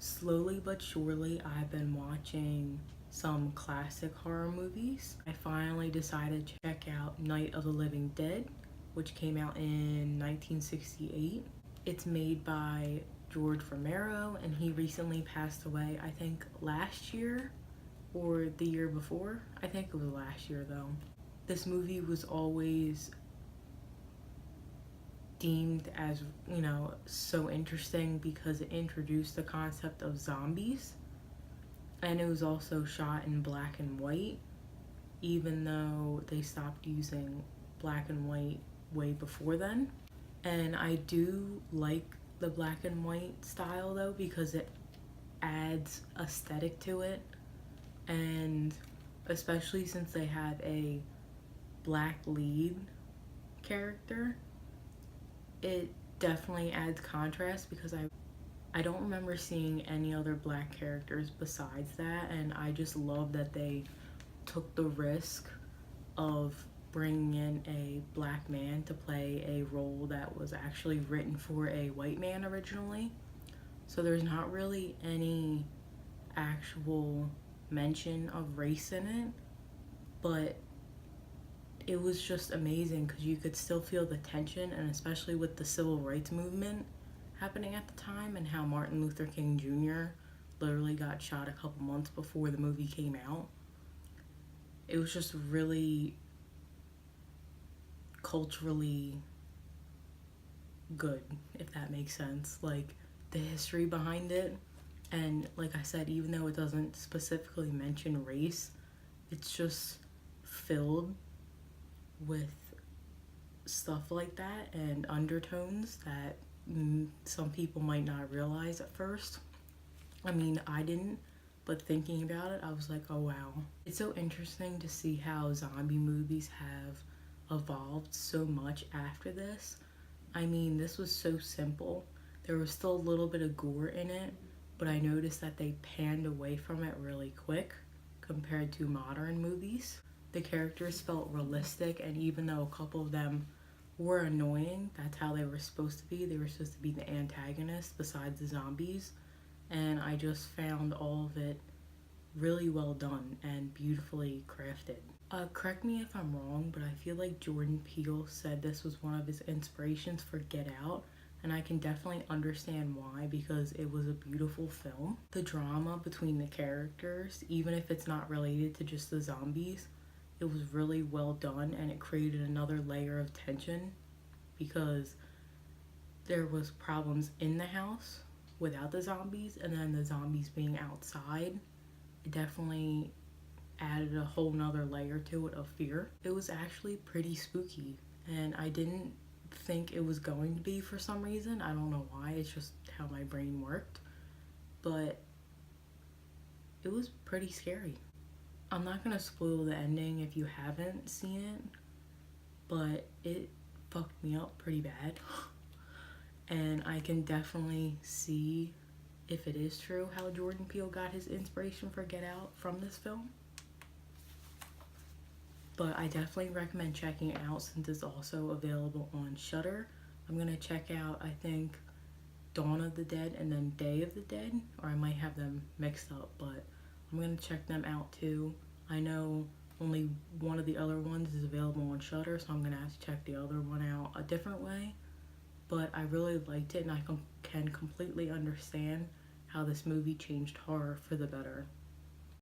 Slowly but surely, I've been watching some classic horror movies. I finally decided to check out Night of the Living Dead, which came out in 1968. It's made by George Romero, and he recently passed away, I think last year or the year before. I think it was last year though. This movie was always deemed as, so interesting because it introduced the concept of zombies, and it was also shot in black and white, even though they stopped using black and white way before then. And I do like the black and white style though, because it adds aesthetic to it, and especially since they have a black lead character, it definitely adds contrast because I don't remember seeing any other black characters besides that, and I just love that they took the risk of bringing in a black man to play a role that was actually written for a white man originally. So there's not really any actual mention of race in it, but it was just amazing because you could still feel the tension, and especially with the civil rights movement happening at the time and how Martin Luther King Jr. literally got shot a couple months before the movie came out. It was just really culturally good, if that makes sense. Like the history behind it, and like I said, even though it doesn't specifically mention race, it's just filled with stuff like that and undertones that some people might not realize at first. I mean, I didn't, but thinking about it, I was like, oh wow. It's so interesting to see how zombie movies have evolved so much after this. I mean, this was so simple. There was still a little bit of gore in it, but I noticed that they panned away from it really quick compared to modern movies. The characters felt realistic, and even though a couple of them were annoying, that's how they were supposed to be. They were supposed to be the antagonists besides the zombies, and I just found all of it really well done and beautifully crafted. Correct me if I'm wrong, but I feel like Jordan Peele said this was one of his inspirations for Get Out, and I can definitely understand why, because it was a beautiful film. The drama between the characters, even if it's not related to just the zombies, it was really well done, and it created another layer of tension because there was problems in the house without the zombies, and then the zombies being outside. It definitely added a whole nother layer to it of fear. It was actually pretty spooky, and I didn't think it was going to be for some reason. I don't know why, it's just how my brain worked, but it was pretty scary. I'm not gonna spoil the ending if you haven't seen it, but it fucked me up pretty bad. And I can definitely see, if it is true, how Jordan Peele got his inspiration for Get Out from this film. But I definitely recommend checking it out since it's also available on Shudder. I'm gonna check out, I think, Dawn of the Dead and then Day of the Dead, or I might have them mixed up, but I'm gonna check them out too. I know only one of the other ones is available on Shudder, so I'm gonna have to check the other one out a different way. But I really liked it, and I can completely understand how this movie changed horror for the better.